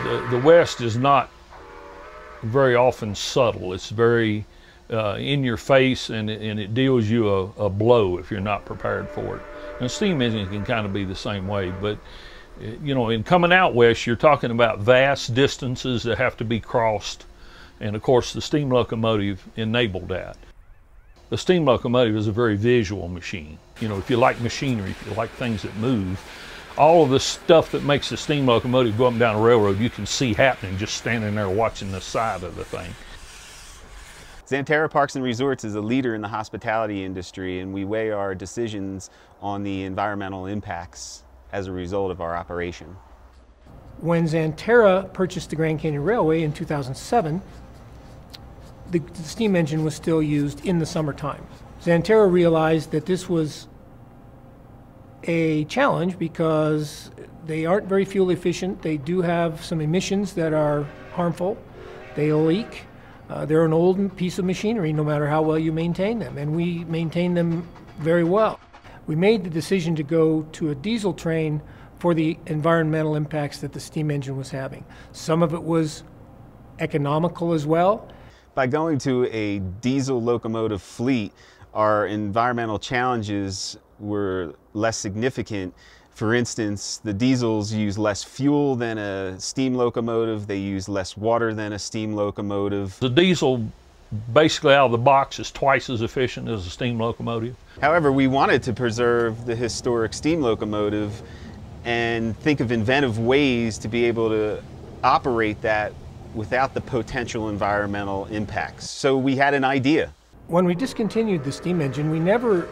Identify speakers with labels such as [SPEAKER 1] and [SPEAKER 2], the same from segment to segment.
[SPEAKER 1] The West is not very often subtle. It's very in your face, and it deals you a blow if you're not prepared for it. And a steam engine can kind of be the same way, but you know, in coming out west, you're talking about vast distances that have to be crossed, and of course the steam locomotive enabled that. The steam locomotive is a very visual machine. You know, if you like machinery, if you like things that move, all of the stuff that makes the steam locomotive go up and down a railroad, you can see happening just standing there watching the side of the thing.
[SPEAKER 2] Xanterra Parks and Resorts is a leader in the hospitality industry, and we weigh our decisions on the environmental impacts as a result of our operation.
[SPEAKER 3] When Xanterra purchased the Grand Canyon Railway in 2007, the steam engine was still used in the summertime. Xanterra realized that this was a challenge because they aren't very fuel efficient. They do have some emissions that are harmful. They leak. They're an old piece of machinery no matter how well you maintain them, and we maintain them very well. We made the decision to go to a diesel train for the environmental impacts that the steam engine was having. Some of it was economical as well.
[SPEAKER 2] By going to a diesel locomotive fleet, our environmental challenges were less significant. For instance, the diesels use less fuel than a steam locomotive. They use less water than a steam locomotive.
[SPEAKER 1] The diesel, basically out of the box, is twice as efficient as a steam locomotive.
[SPEAKER 2] However, we wanted to preserve the historic steam locomotive and think of inventive ways to be able to operate that without the potential environmental impacts. So we had an idea.
[SPEAKER 3] When we discontinued the steam engine, we never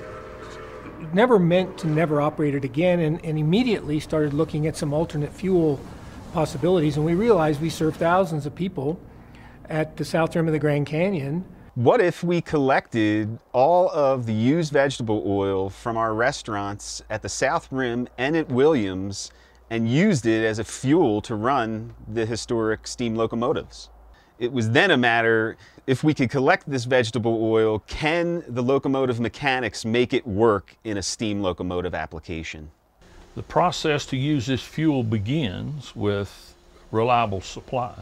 [SPEAKER 3] meant to never operate it again, and immediately started looking at some alternate fuel possibilities, and we realized we serve thousands of people at the south rim of the Grand Canyon.
[SPEAKER 2] What if we collected all of the used vegetable oil from our restaurants at the south rim and at Williams and used it as a fuel to run the historic steam locomotives? It was then a matter, if we could collect this vegetable oil, can the locomotive mechanics make it work in a steam locomotive application?
[SPEAKER 1] The process to use this fuel begins with reliable supply.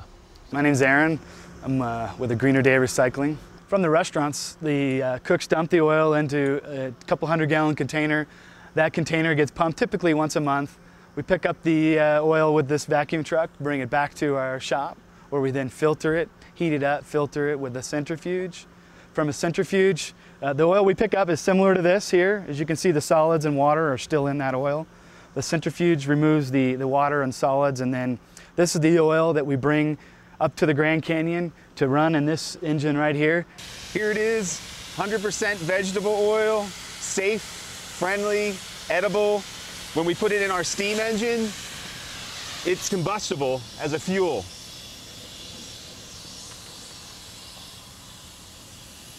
[SPEAKER 4] My name's Aaron. I'm with a Greener Day Recycling. From the restaurants, the cooks dump the oil into a couple 100-gallon container. That container gets pumped typically once a month. We pick up the oil with this vacuum truck, bring it back to our shop, where we then filter it, heat it up, filter it with a centrifuge. From a centrifuge, the oil we pick up is similar to this here. As you can see, the solids and water are still in that oil. The centrifuge removes the water and solids, and then this is the oil that we bring up to the Grand Canyon to run in this engine right here.
[SPEAKER 2] Here it is, 100% vegetable oil, safe, friendly, edible. When we put it in our steam engine, it's combustible as a fuel.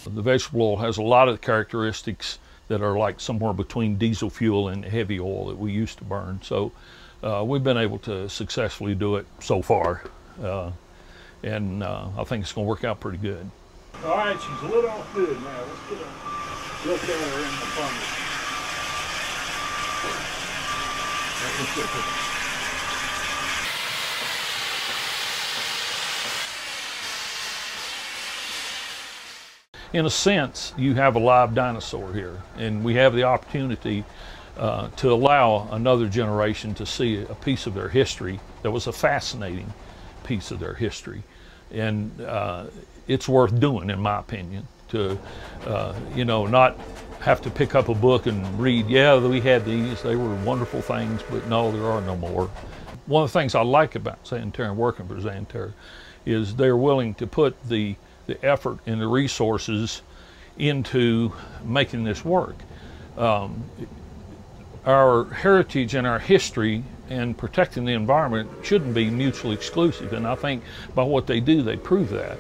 [SPEAKER 1] The vegetable oil has a lot of characteristics that are like somewhere between diesel fuel and heavy oil that we used to burn. So we've been able to successfully do it so far. And I think it's going to work out pretty good.
[SPEAKER 5] All right, she's a little off good now. Let's get a look at her in the funnel.
[SPEAKER 1] In a sense, you have a live dinosaur here, and we have the opportunity to allow another generation to see a piece of their history that was a fascinating piece of their history. And it's worth doing, in my opinion, to you know, not have to pick up a book and read, yeah, we had these, they were wonderful things, but no, there are no more. One of the things I like about Xanterra and working for Xanterra is they're willing to put the effort and the resources into making this work. Our heritage and our history and protecting the environment shouldn't be mutually exclusive, and I think by what they do, they prove that.